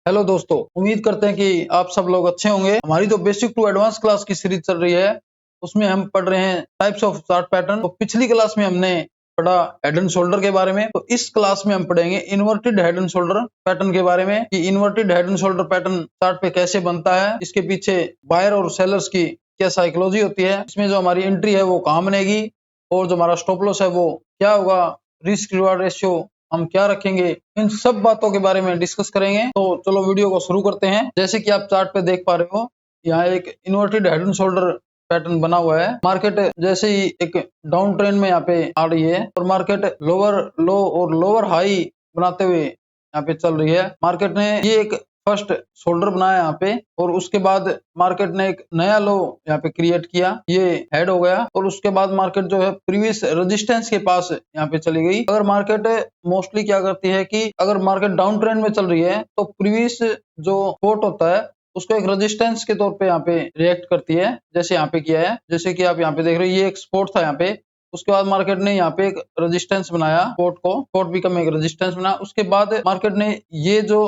Hello दोस्तों, उम्मीद करते हैं कि आप सब लोग अच्छे होंगे। हमारी जो बेसिक टू एडवांस क्लास की सीरीज चल रही है उसमें हम पढ़ रहे हैं टाइप्स ऑफ चार्ट पैटर्न। तो पिछली क्लास में हमने पढ़ा हेड एंड शोल्डर के बारे में। तो इस क्लास में हम पढ़ेंगे inverted head and shoulder pattern के बारे में कि inverted head and shoulder pattern chart पे कैसे बनता है, इसके पीछे बायर और सेलर्स की क्या साइकोलॉजी होती है, इसमें जो हमारी एंट्री है वो कहाँ बनेगी और जो हमारा स्टॉप लॉस है वो क्या होगा, रिस्क रिवार्ड रेशियो हम क्या रखेंगे, इन सब बातों के बारे में डिस्कस करेंगे। तो चलो वीडियो को शुरू करते हैं। जैसे कि आप चार्ट पे देख पा रहे हो, यहाँ एक inverted head and shoulder pattern बना हुआ है। मार्केट जैसे ही एक डाउन ट्रेंड में यहाँ पे आ रही है और मार्केट लोअर लो और लोअर हाई बनाते हुए यहाँ पे चल रही है। मार्केट ने ये एक फर्स्ट शोल्डर बनाया यहाँ पे और उसके बाद मार्केट ने एक नया लो यहाँ पे क्रिएट किया, ये हेड हो गया और उसके बाद मार्केट जो है प्रीवियस रेजिस्टेंस के पास यहाँ पे चली गई। अगर मार्केट मोस्टली क्या करती है कि अगर मार्केट डाउन ट्रेंड में चल रही है तो प्रीवियस जो सपोर्ट होता है उसको एक रेजिस्टेंस के तौर पे यहाँ पे रिएक्ट करती है, जैसे यहाँ पे किया है। जैसे कि आप यहाँ पे देख रहे हो, ये एक सपोर्ट था यहाँ पे, उसके बाद मार्केट ने यहाँ पे एक रेजिस्टेंस बनाया, सपोर्ट बिकम एक रेजिस्टेंस बना। उसके बाद मार्केट ने ये जो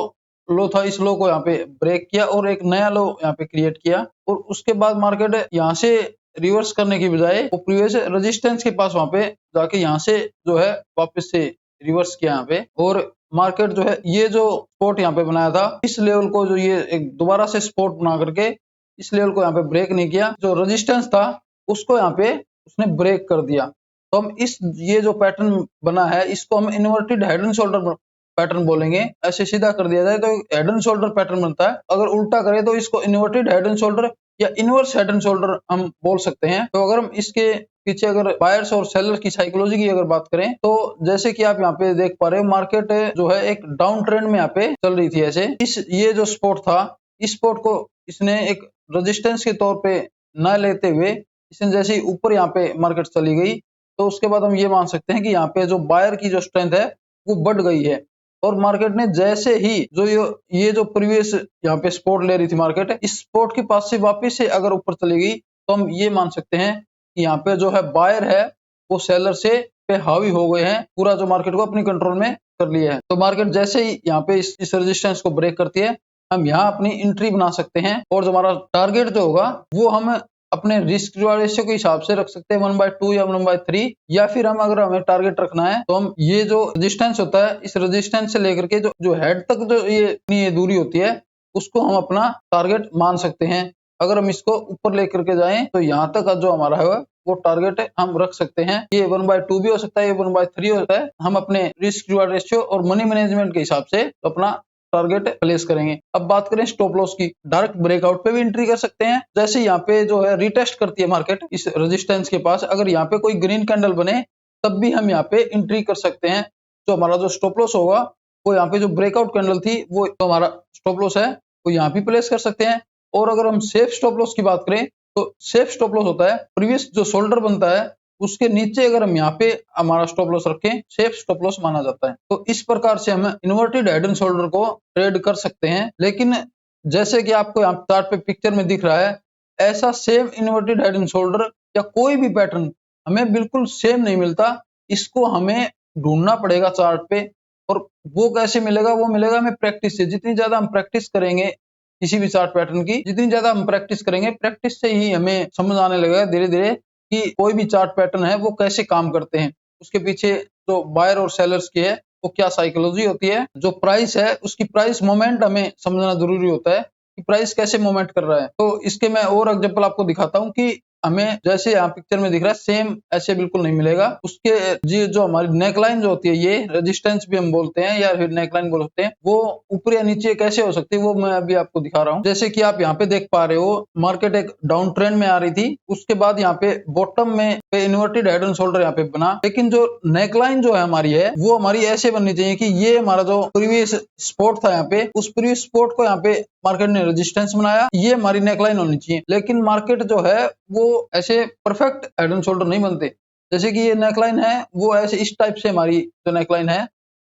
लो था इस लो को यहाँ पे ब्रेक किया और एक नया लो यहाँ पे क्रिएट किया और उसके बाद मार्केट यहाँ से रिवर्स करने की बजाय वो प्रीवियस रेजिस्टेंस के पास वहां पे जाके यहाँ से जो है वापस से रिवर्स किया यहाँ पे और मार्केट जो है ये जो सपोर्ट यहाँ पे बनाया था इस लेवल को जो ये एक दोबारा से सपोर्ट बना करके इस लेवल को यहाँ पे ब्रेक नहीं किया, जो रेजिस्टेंस था उसको यहाँ पे उसने ब्रेक कर दिया। तो हम ये जो पैटर्न बना है इसको हम inverted head and shoulder pattern बोलेंगे। ऐसे सीधा कर दिया जाए तो हेड एंड शोल्डर पैटर्न बनता है, अगर उल्टा करें तो इसको इन्वर्टेड हेड एंड शोल्डर या इनवर्स हेड एंड शोल्डर हम बोल सकते हैं। तो अगर हम इसके पीछे अगर बायर्स और सेलर की साइकोलॉजी की अगर बात करें तो जैसे कि आप यहाँ पे देख पा रहे हो, मार्केट जो है एक डाउन ट्रेंड में यहाँ पे चल रही थी। ऐसे ये जो सपोर्ट था इस सपोर्ट को इसने एक रेजिस्टेंस के तौर पे न लेते हुए इसने जैसे ही ऊपर यहाँ पे मार्केट चली गई तो उसके बाद हम ये मान सकते हैं कि यहाँ पे जो बायर की जो स्ट्रेंथ है वो बढ़ गई है और मार्केट ने जैसे ही जो ये जो प्रीवियस यहाँ पे सपोर्ट ले रही थी मार्केट, इस सपोर्ट के पास से वापस से अगर ऊपर चली गई तो हम ये मान सकते हैं कि यहाँ पे जो है बायर है वो सेलर से पे हावी हो गए हैं, पूरा जो मार्केट को अपनी कंट्रोल में कर लिया है। तो मार्केट जैसे ही यहाँ पे इस रेजिस्टेंस को ब्रेक करती है हम यहाँ अपनी एंट्री बना सकते हैं और जो हमारा टारगेट जो होगा वो हम अपने रिस्क रिवार्ड रेशियो के हिसाब से रख सकते हैं 1/2 या 1/3, या फिर हम अगर हमें टारगेट रखना है तो हम ये जो रेजिस्टेंस होता है इस रेजिस्टेंस से लेकर के जो हेड तक जो ये दूरी होती है उसको हम अपना टारगेट मान सकते हैं। अगर हम इसको ऊपर लेकर के जाएं तो यहाँ तक जो हमारा है वो टारगेट हम रख सकते हैं। ये 1/2 भी हो सकता है, ये 1/3 होता है। हम अपने रिस्क रिवार्ड रेशियो और मनी मैनेजमेंट के हिसाब से अपना टारगेट प्लेस करेंगे। अब बात करें स्टॉप लॉस की, डायरेक्ट ब्रेकआउट पे भी एंट्री कर सकते हैं। जैसे यहाँ पे जो है रिटेस्ट करती है मार्केट इस रेजिस्टेंस के पास, अगर यहाँ पे कोई ग्रीन कैंडल बने तब भी हम यहाँ पे एंट्री कर सकते हैं। तो हमारा जो स्टॉप लॉस होगा वो यहाँ पे जो ब्रेकआउट कैंडल थी वो तो हमारा स्टॉप लॉस है वो यहाँ भी प्लेस कर सकते हैं। और अगर हम सेफ स्टॉप लॉस की बात करें तो सेफ स्टॉप लॉस होता है प्रीवियस जो शोल्डर बनता है उसके नीचे अगर हम यहाँ पे हमारा स्टॉप लॉस रखें, सेफ स्टॉप लॉस माना जाता है। तो इस प्रकार से हम इन्वर्टेड हेड एंड शोल्डर को ट्रेड कर सकते हैं। लेकिन जैसे कि आपको यहाँ चार्ट पे पिक्चर में दिख रहा है, ऐसा same inverted head and shoulder या कोई भी पैटर्न हमें बिल्कुल सेम नहीं मिलता। इसको हमें ढूंढना पड़ेगा चार्ट पे, और वो कैसे मिलेगा? वो मिलेगा हमें प्रैक्टिस से। जितनी ज्यादा हम प्रैक्टिस करेंगे किसी भी चार्ट पैटर्न की, जितनी ज्यादा हम प्रैक्टिस करेंगे, प्रैक्टिस से ही हमें समझ आने लगेगा धीरे धीरे कि कोई भी चार्ट पैटर्न है वो कैसे काम करते हैं, उसके पीछे जो बायर और सेलर्स की है वो क्या साइकोलॉजी होती है, जो प्राइस है उसकी प्राइस मोमेंट हमें समझना जरूरी होता है कि प्राइस कैसे मोमेंट कर रहा है। तो इसके मैं और एग्जांपल आपको दिखाता हूँ कि हमें जैसे यहाँ पिक्चर में दिख रहा है सेम ऐसे बिल्कुल नहीं मिलेगा। उसके जी जो हमारी नेकलाइन जो होती है, ये रेजिस्टेंस भी हम बोलते हैं या फिर नेकलाइन बोलते हैं, वो ऊपर या नीचे कैसे हो सकती है वो मैं अभी आपको दिखा रहा हूँ। जैसे कि आप यहाँ पे देख पा रहे हो, मार्केट एक डाउन ट्रेंड में आ रही थी, उसके बाद यहाँ पे बॉटम में इन्वर्टेड हेड एंड शोल्डर यहाँ पे बना, लेकिन जो नेकलाइन जो है हमारी है वो हमारी ऐसे बननी चाहिए कि ये हमारा जो प्रीवियस सपोर्ट था यहाँ पे, उस प्रीवियस सपोर्ट को यहाँ पे मार्केट ने रेजिस्टेंस बनाया, ये हमारी नेकलाइन होनी चाहिए। लेकिन मार्केट जो है वो ऐसे परफेक्ट हेड एंड शोल्डर नहीं बनते। जैसे कि ये नेकलाइन है वो ऐसे इस टाइप से हमारी जो नेकलाइन है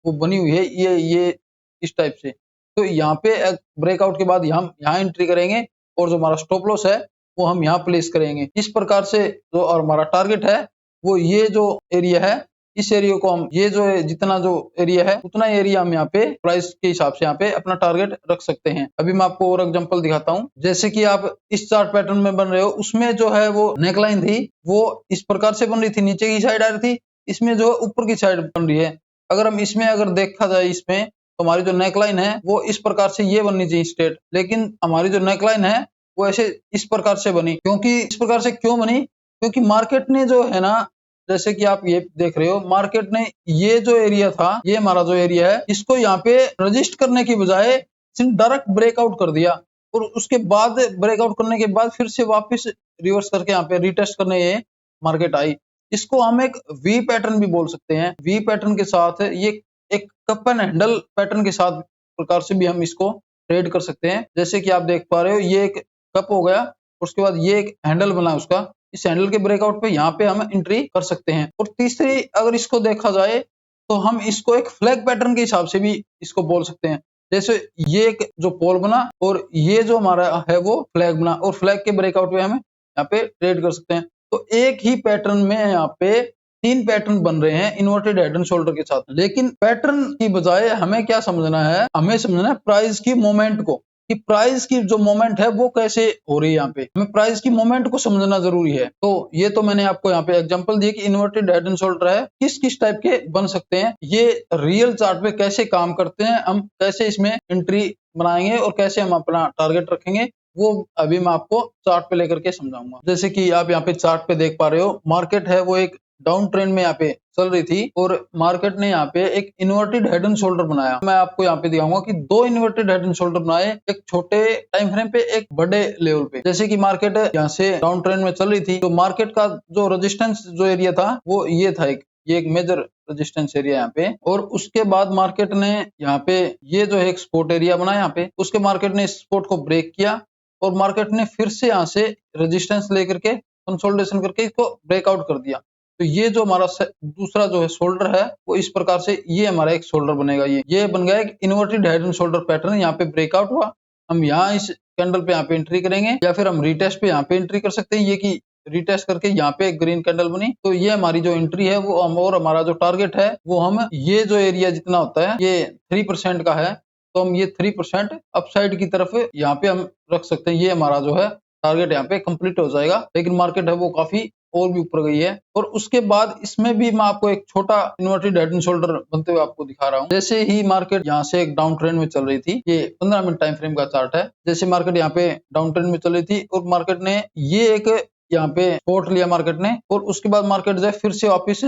वो बनी हुई है, ये इस टाइप से। तो यहाँ पे ब्रेकआउट के बाद हम यहाँ एंट्री करेंगे और जो हमारा स्टॉप लॉस है वो हम यहाँ प्लेस करेंगे। इस प्रकार से जो और हमारा टारगेट है वो ये जो एरिया है इस एरिया को हम ये जो है जितना जो एरिया है उतना एरिया हम यहाँ पे प्राइस के हिसाब से यहाँ पे अपना टारगेट रख सकते हैं। अभी मैं आपको और एग्जांपल दिखाता हूँ। जैसे कि आप इस चार्ट पैटर्न में बन रहे हो, उसमें जो है वो नेकलाइन थी वो इस प्रकार से बन रही थी, नीचे की साइड आ रही थी, इसमें जो ऊपर की साइड बन रही है। अगर हम इसमें अगर देखा जाए इसमें तो हमारी जो नेकलाइन है वो इस प्रकार से ये बननी चाहिए स्ट्रेट, लेकिन हमारी जो नेकलाइन है वो ऐसे इस प्रकार से बनी। क्योंकि इस प्रकार से क्यों बनी? क्योंकि मार्केट ने जो है ना, जैसे कि आप ये देख रहे हो, मार्केट ने ये जो एरिया था, ये हमारा जो एरिया है, इसको यहाँ पे रजिस्ट करने की बजाय सिर्फ डायरेक्ट ब्रेकआउट कर दिया और उसके बाद ब्रेकआउट करने के बाद फिर से वापस रिवर्स करके यहाँ पे रिटेस्ट करने ये मार्केट आई। इसको हम एक वी पैटर्न भी बोल सकते हैं। वी पैटर्न के साथ ये एक कप एंड हैंडल पैटर्न के साथ प्रकार से भी हम इसको ट्रेड कर सकते हैं। जैसे कि आप देख पा रहे हो, ये एक कप हो गया, उसके बाद ये एक हैंडल बना उसका, इस हैंडल के ब्रेकआउट पे यहाँ पे हम एंट्री कर सकते हैं। और तीसरी अगर इसको देखा जाए तो हम इसको एक फ्लैग पैटर्न के हिसाब से भी इसको बोल सकते हैं। जैसे ये एक जो पोल बना और ये जो हमारा है वो फ्लैग बना, और फ्लैग के ब्रेकआउट पे हम यहाँ पे ट्रेड कर सकते हैं। तो एक ही पैटर्न में यहाँ पे 3 पैटर्न बन रहे हैं इन्वर्टेड हेड एंड शोल्डर के साथ। लेकिन पैटर्न की बजाय हमें क्या समझना है, हमें समझना है प्राइस की मोमेंट को, कि प्राइस की जो मोमेंट है वो कैसे हो रही है। यहाँ पे हमें प्राइस की मोमेंट को समझना जरूरी है। तो ये तो मैंने आपको यहाँ पे एग्जांपल दिए कि इन्वर्टेड हेड एंड शोल्डर है किस किस टाइप के बन सकते हैं, ये रियल चार्ट पे कैसे काम करते हैं, हम कैसे इसमें एंट्री बनाएंगे और कैसे हम अपना टारगेट रखेंगे, वो अभी मैं आपको चार्ट पे लेकर के समझाऊंगा। जैसे कि आप यहाँ पे चार्ट पे देख पा रहे हो, मार्केट है वो एक डाउन ट्रेंड में यहाँ पे चल रही थी और मार्केट ने यहाँ पे एक इन्वर्टेड हेड एंड शोल्डर बनाया। मैं आपको यहाँ पे दिखाऊंगा कि 2 इन्वर्टेड हेड एंड शोल्डर बनाए, एक छोटे टाइम फ्रेम पे, एक बड़े लेवल पे। जैसे कि मार्केट यहाँ से डाउन ट्रेंड में चल रही थी, तो मार्केट का जो रेजिस्टेंस जो एरिया था वो ये था, ये एक मेजर रेजिस्टेंस एरिया यहाँ पे। और उसके बाद मार्केट ने यहाँ पे ये जो है एक सपोर्ट एरिया बना यहाँ पे, उसके मार्केट ने इस सपोर्ट को ब्रेक किया और मार्केट ने फिर से यहाँ से रेजिस्टेंस लेकर के कंसोलिडेशन करके इसको ब्रेकआउट कर दिया। तो ये जो हमारा दूसरा जो है शोल्डर है वो इस प्रकार से ये हमारा एक शोल्डर बनेगा। ये बन गया एक inverted head and shoulder pattern. यहाँ पे ब्रेकआउट हुआ, हम यहाँ इस कैंडल पे यहाँ पे एंट्री करेंगे या फिर हम रिटेस्ट पे यहाँ पे एंट्री कर सकते हैं। ये कि रिटेस्ट करके यहाँ पे ग्रीन कैंडल बनी, तो ये हमारी जो एंट्री है वो हम, और हमारा जो टारगेट है वो हम ये जो एरिया जितना होता है ये 3% का है, तो हम ये 3% अपसाइड की तरफ यहाँ पे हम रख सकते हैं। ये हमारा जो है टारगेट यहाँ पे कंप्लीट हो जाएगा। लेकिन मार्केट है वो काफी और भी ऊपर गई है। और उसके बाद इसमें भी मैं आपको एक छोटा इन्वर्टेड हेड एंड शोल्डर बनते हुए आपको दिखा रहा हूँ। जैसे ही मार्केट यहाँ से एक डाउन ट्रेंड में चल रही थी, ये 15 मिनट टाइम फ्रेम का चार्ट है। जैसे मार्केट यहाँ पे डाउन ट्रेंड में चल रही थी और मार्केट ने ये एक यहाँ पे सपोर्ट लिया मार्केट ने, और उसके बाद मार्केट जो है फिर से वापिस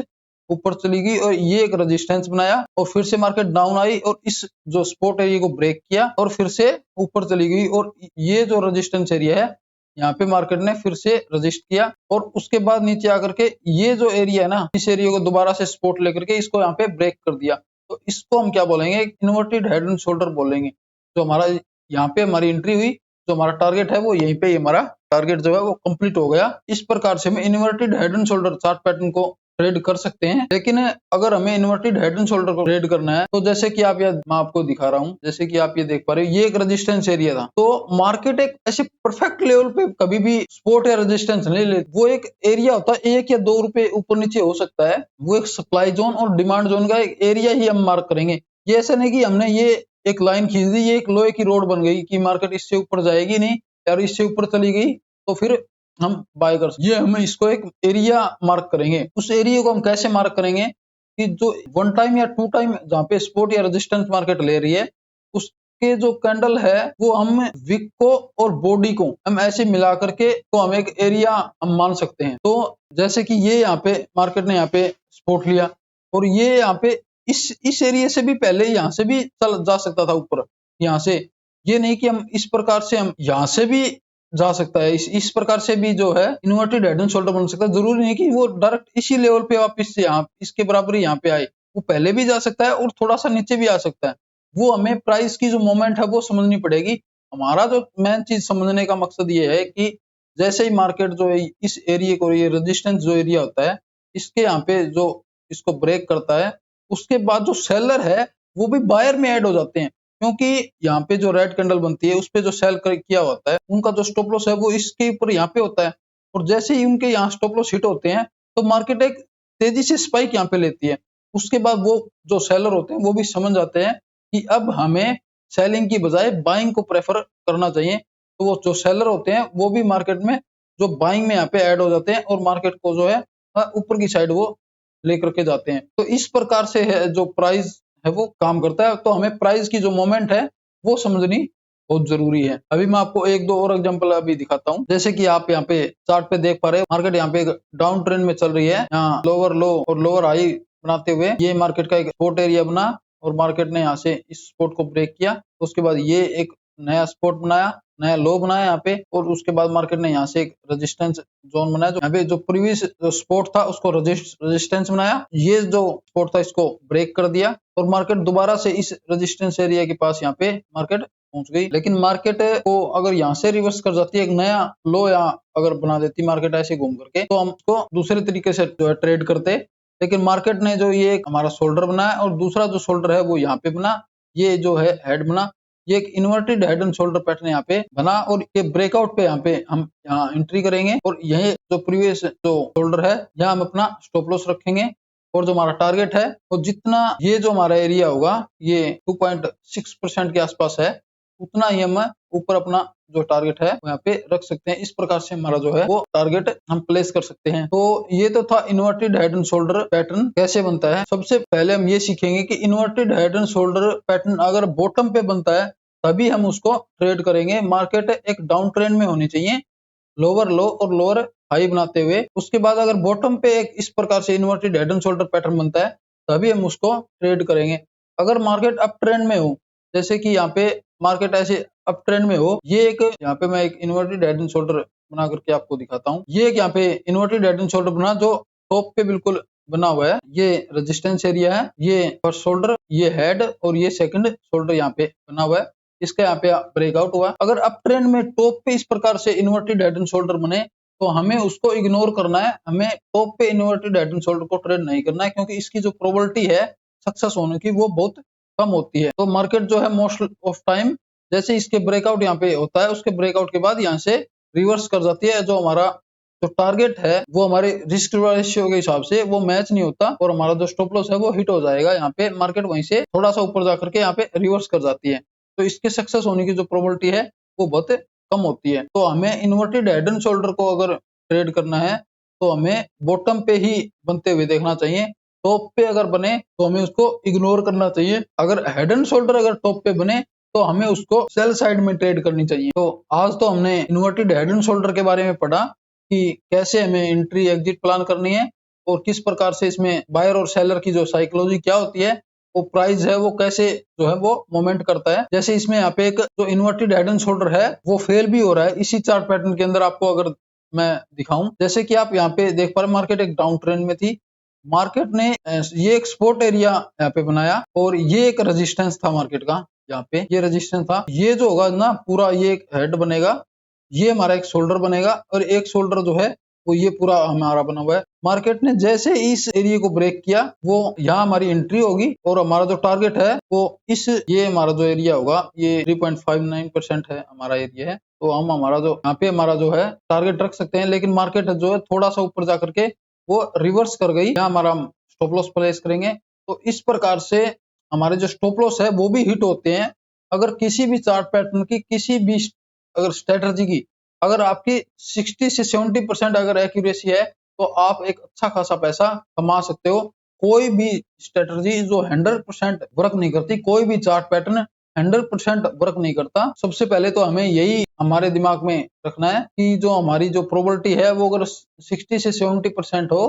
ऊपर चली गई और ये एक रेजिस्टेंस बनाया और फिर से मार्केट डाउन आई और इस जो सपोर्ट एरिया को ब्रेक किया और फिर से ऊपर चली गई। और ये जो रेजिस्टेंस एरिया है यहाँ पे मार्केट ने फिर से रजिस्ट किया और उसके बाद नीचे आकर के ये जो एरिया है ना, इस एरिया को दोबारा से सपोर्ट लेकर के इसको यहाँ पे ब्रेक कर दिया। तो इसको हम क्या बोलेंगे, इन्वर्टेड हेड एंड शोल्डर बोलेंगे। जो हमारा यहाँ पे हमारी एंट्री हुई, जो हमारा टारगेट है वो यहीं पे हमारा टारगेट जो है वो कंप्लीट हो गया। इस प्रकार से हम inverted head and shoulder chart pattern को ट्रेड कर सकते हैं। लेकिन अगर हमें इन्वर्टेड हेड एंड शोल्डर को ट्रेड करना है तो जैसे कि आप मैं आपको दिखा रहा हूँ, जैसे कि आप ये देख पा रहे हो, ये एक रेजिस्टेंस एरिया था। तो मार्केट एक ऐसे परफेक्ट लेवल पे कभी भी सपोर्ट या रेजिस्टेंस नहीं ले, वो एक एरिया होता है 1 या 2 रुपए ऊपर नीचे हो सकता है, वो एक सप्लाई जोन और डिमांड जोन का एक एरिया ही हम मार्क करेंगे। ये ऐसा नहीं कि हमने ये एक लाइन खींच दी, ये एक लोहे की रोड बन गई कि मार्केट इससे ऊपर जाएगी नहीं और इससे ऊपर चली गई तो फिर हम बाय कर सकते। ये हम इसको एक एरिया मार्क करेंगे। उस एरिया को हम कैसे मार्क करेंगे कि जो 1 टाइम या 2 टाइम जहाँ पे सपोर्ट या रेजिस्टेंस मार्केट ले रही है, उसके जो कैंडल है वो हम विक को और बॉडी को हम ऐसे मिला करके तो हम एक एरिया हम मान सकते हैं। तो जैसे कि ये यहाँ पे मार्केट ने यहाँ पे सपोर्ट लिया और ये यहाँ पे इस एरिया से भी पहले यहाँ से भी चल जा सकता था ऊपर, यहाँ से। ये नहीं कि हम इस प्रकार से हम यहाँ से भी जा सकता है, इस प्रकार से भी जो है इन्वर्टेड हेड एंड शोल्डर बन सकता है। जरूरी नहीं कि वो डायरेक्ट इसी लेवल पे वापस से यहाँ इसके बराबर यहाँ पे आए, वो पहले भी जा सकता है और थोड़ा सा नीचे भी आ सकता है। वो हमें प्राइस की जो मोमेंट है वो समझनी पड़ेगी। हमारा जो मेन चीज समझने का मकसद ये है कि जैसे ही मार्केट जो है इस एरिया को, ये रेजिस्टेंस जो एरिया होता है, इसके यहाँ पे जो इसको ब्रेक करता है, उसके बाद जो सेलर है वो भी बायर में ऐड हो जाते हैं। क्योंकि यहाँ पे जो रेड कैंडल बनती है उस पे जो सेल किया होता है उनका जो स्टॉप लॉस है वो इसके ऊपर यहाँ पे होता है, और जैसे ही उनके यहाँ स्टॉप लॉस हिट होते हैं तो मार्केट एक तेजी से स्पाइक यहाँ पे लेती है। उसके बाद वो जो सेलर होते हैं वो भी समझ जाते हैं कि अब हमें सेलिंग की बजाय बाइंग को प्रेफर करना चाहिए। तो वो जो सेलर होते हैं वो भी मार्केट में जो बाइंग में यहाँ पे ऐड हो जाते हैं और मार्केट को जो है ऊपर की साइड वो लेकर के जाते हैं। तो इस प्रकार से है जो प्राइस है वो काम करता है। तो हमें प्राइस की जो मोमेंट है वो समझनी बहुत जरूरी है। अभी मैं आपको एक दो और एग्जांपल अभी दिखाता हूँ। जैसे कि आप यहाँ पे चार्ट पे देख पा रहे हैं, मार्केट यहाँ पे डाउन ट्रेंड में चल रही है। यहाँ लोअर लो और लोअर हाई बनाते हुए ये मार्केट का एक सपोर्ट एरिया बना और मार्केट ने यहाँ से इस सपोर्ट को ब्रेक किया। उसके बाद ये एक नया सपोर्ट बनाया, नया लो बनाया यहाँ पे, और उसके बाद मार्केट ने यहाँ से एक रेजिस्टेंस जोन बनाया। जो यहाँ पे जो प्रीवियस जो सपोर्ट था उसको रेजिस्टेंस बनाया। ये जो सपोर्ट था इसको ब्रेक कर दिया और मार्केट दोबारा से इस रेजिस्टेंस एरिया के पास यहाँ पे मार्केट पहुंच गई। लेकिन मार्केट को अगर यहाँ से रिवर्स कर जाती है, एक नया लो या अगर बना देती मार्केट ऐसे घूम करके, तो हम उसको दूसरे तरीके से जो है ट्रेड करते। लेकिन मार्केट ने जो ये हमारा शोल्डर बनाया और दूसरा जो शोल्डर है वो यहाँ पे बना, ये जो है हेड बना, ये एक inverted head and shoulder pattern यहाँ पे बना और ये ब्रेकआउट पे यहाँ पे हम यहाँ एंट्री करेंगे और यही जो प्रीवियस जो शोल्डर है यहाँ हम अपना स्टॉप लॉस रखेंगे और जो हमारा टारगेट है और जितना ये जो हमारा एरिया होगा ये 2.6% के आसपास है, उतना ही हम ऊपर अपना जो टारगेट है वो यहाँ पे रख सकते हैं। इस प्रकार से हमारा जो है वो टारगेट हम प्लेस कर सकते हैं। तो ये तो था inverted head and shoulder pattern कैसे बनता है। सबसे पहले हम ये सीखेंगे कि inverted head and shoulder pattern अगर बॉटम पे बनता है तभी हम उसको ट्रेड करेंगे। मार्केट एक डाउन ट्रेंड में होनी चाहिए, लोअर लो और लोअर हाई बनाते हुए। उसके बाद अगर बॉटम पे एक इस प्रकार से inverted head and shoulder pattern बनता है तभी हम उसको ट्रेड करेंगे। अगर मार्केट अप ट्रेंड में हो, जैसे कि यहाँ पे मार्केट ऐसे अप ट्रेंड में हो, ये एक यहाँ पे मैं एक इन्वर्टेड हेड एंड शोल्डर बना करके आपको दिखाता हूँ। ये एक यहाँ पे इन्वर्टेड हेड एंड शोल्डर बना जो टॉप पे बिल्कुल बना हुआ है। ये रेजिस्टेंस एरिया है, ये फर्स्ट शोल्डर, ये हेड और ये सेकंड शोल्डर यहाँ पे बना हुआ है। इसका यहाँ पे ब्रेकआउट हुआ। अगर अप ट्रेंड में टॉप पे इस प्रकार से इन्वर्टेड हेड एंड शोल्डर बने तो हमें उसको इग्नोर करना है। हमें टॉप पे इन्वर्टेड हेड एंड शोल्डर को ट्रेड नहीं करना है क्योंकि इसकी जो प्रोबेबिलिटी है सक्सेस होने की वो बहुत कम होती है। तो मार्केट जो है मोस्ट ऑफ टाइम जैसे इसके ब्रेकआउट यहाँ पे होता है, उसके ब्रेकआउट के बाद यहाँ से रिवर्स कर जाती है। जो हमारा जो टारगेट है वो हमारे रिस्क रेशियो के हिसाब से वो मैच नहीं होता और हमारा जो स्टॉप लॉस है वो हिट हो जाएगा। यहाँ पे मार्केट वहीं से थोड़ा सा ऊपर जाकर के यहाँ पे रिवर्स कर जाती है। तो इसके सक्सेस होने की जो प्रोबेबिलिटी है वो बहुत कम होती है। तो हमें इन्वर्टेड हेड एंड शोल्डर को अगर ट्रेड करना है तो हमें बॉटम पे ही बनते हुए देखना चाहिए। टॉप पे अगर बने तो हमें उसको इग्नोर करना चाहिए। अगर हेड एंड शोल्डर अगर टॉप पे बने तो हमें उसको सेल साइड में ट्रेड करनी चाहिए। तो आज तो हमने इन्वर्टेड हेड एंड शोल्डर के बारे में पढ़ा कि कैसे हमें एंट्री एग्जिट प्लान करनी है और किस प्रकार से इसमें बायर और सेलर की जो साइकोलॉजी क्या होती है, वो प्राइस है वो कैसे जो है वो मोमेंट करता है। जैसे इसमें यहाँ पे एक जो इन्वर्टेड हेड एंड शोल्डर है वो फेल भी हो रहा है इसी चार्ट पैटर्न के अंदर। आपको अगर मैं दिखाऊं, जैसे कि आप यहाँ पे देख पा रहे मार्केट एक डाउन ट्रेंड में थी, मार्केट ने ये एक सपोर्ट एरिया यहाँ पे बनाया और ये एक रेजिस्टेंस था मार्केट का। यहाँ पे ये रेजिस्टेंस था, ये जो होगा ना पूरा ये एक हेड बनेगा, ये हमारा एक शोल्डर बनेगा और एक शोल्डर जो है वो ये पूरा हमारा बना हुआ है। मार्केट ने जैसे इस एरिया को ब्रेक किया वो यहाँ हमारी एंट्री होगी और हमारा जो टारगेट है वो इस ये हमारा जो एरिया होगा ये 3.59% है हमारा एरिया है। तो हम हमारा जो यहाँ पे हमारा जो है टारगेट रख सकते हैं। लेकिन मार्केट जो है थोड़ा सा ऊपर जाकर के वो रिवर्स कर गई, यहाँ हमारा स्टॉप लॉस प्लेस करेंगे। तो इस प्रकार से हमारे जो स्टॉप लॉस है वो भी हिट होते हैं। अगर किसी भी चार्ट पैटर्न की किसी भी अगर स्ट्रेटजी की अगर आपकी 60 से 70% अगर एक्यूरेसी है तो आप एक अच्छा खासा पैसा कमा सकते हो। कोई भी स्ट्रेटजी जो 100% वर्क नहीं करती, कोई भी चार्ट पैटर्न 100% वर्क नहीं करता। सबसे पहले तो हमें यही हमारे दिमाग में रखना है कि जो हमारी जो प्रोबेबिलिटी है वो अगर 60 से 70% हो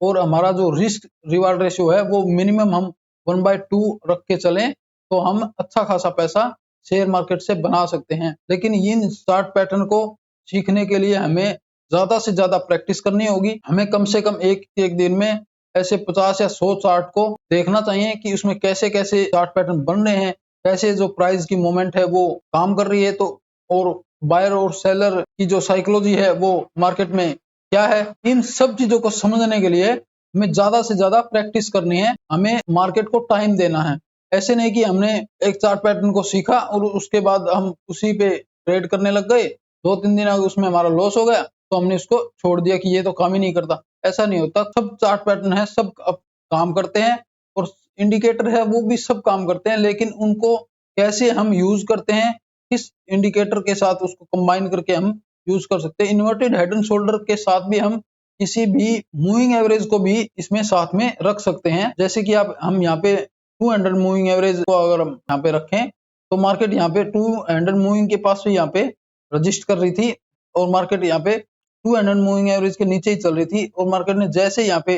और हमारा जो रिस्क रिवार्ड रेशियो है वो मिनिमम हम 1/2 रख के चलें तो हम अच्छा खासा पैसा शेयर मार्केट से बना सकते हैं। लेकिन इन चार्ट पैटर्न को सीखने के लिए हमें ज्यादा से ज्यादा प्रैक्टिस करनी होगी। हमें कम से कम एक दिन में ऐसे 50 या 100 चार्ट को देखना चाहिए कि उसमें कैसे कैसे चार्ट पैटर्न बन रहे हैं, कैसे जो प्राइस की मूवमेंट है वो काम कर रही है, तो और बायर और सेलर की जो साइकोलॉजी है वो मार्केट में क्या है। इन सब चीजों को समझने के लिए हमें ज्यादा से ज्यादा प्रैक्टिस करनी है। हमें मार्केट को टाइम देना है। ऐसे नहीं कि हमने एक चार्ट पैटर्न को सीखा और उसके बाद हम उसी पे ट्रेड करने लग गए, 2-3 दिन उसमें हमारा लॉस हो गया तो हमने इसको छोड़ दिया कि ये तो काम ही नहीं करता। ऐसा नहीं होता, सब चार्ट पैटर्न है, सब अब काम करते हैं और इंडिकेटर है वो भी सब काम करते हैं, लेकिन उनको कैसे हम यूज करते हैं, किस इंडिकेटर के साथ उसको कंबाइन करके हम यूज कर सकते हैं। इन्वर्टेड हेड एंड शोल्डर के साथ भी हम किसी भी मूविंग एवरेज को भी इसमें साथ में रख सकते हैं। जैसे कि आप हम यहाँ पे 200 मूविंग एवरेज को अगर हम यहाँ पे रखें तो मार्केट यहाँ पे 200 मूविंग के पास भी यहाँ पे रजिस्ट कर रही थी और मार्केट यहाँ पे 200 मूविंग एवरेज के नीचे ही चल रही थी और मार्केट ने जैसे यहाँ पे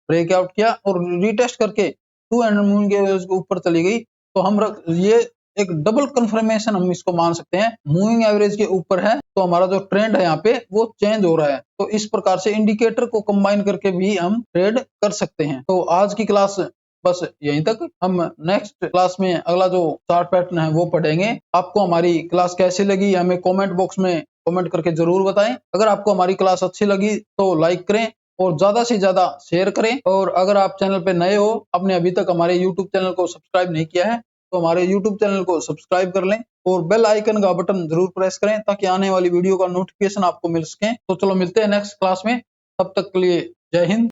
ब्रेकआउट किया और रिटेस्ट करके 200 मूविंग एवरेज के ऊपर चली गई, तो हम ये एक डबल कंफर्मेशन हम इसको मान सकते हैं। मूविंग एवरेज के ऊपर है तो हमारा जो ट्रेंड है यहाँ पे वो चेंज हो रहा है। तो इस प्रकार से इंडिकेटर को कंबाइन करके भी हम ट्रेड कर सकते हैं। तो आज की क्लास बस यहीं तक। हम नेक्स्ट क्लास में अगला जो चार्ट पैटर्न है वो पढ़ेंगे। आपको हमारी क्लास कैसी लगी हमें कमेंट बॉक्स में कमेंट करके जरूर बताएं। अगर आपको हमारी क्लास अच्छी लगी तो लाइक करें और ज्यादा से ज्यादा शेयर करें। और अगर आप चैनल पे नए हो, आपने अभी तक हमारे यूट्यूब चैनल को सब्सक्राइब नहीं किया है, तो हमारे यूट्यूब चैनल को सब्सक्राइब कर लें और बेल आइकन का बटन जरूर प्रेस करें ताकि आने वाली वीडियो का नोटिफिकेशन आपको मिल सके। तो चलो मिलते हैं नेक्स्ट क्लास में, तब तक के लिए जय हिंद।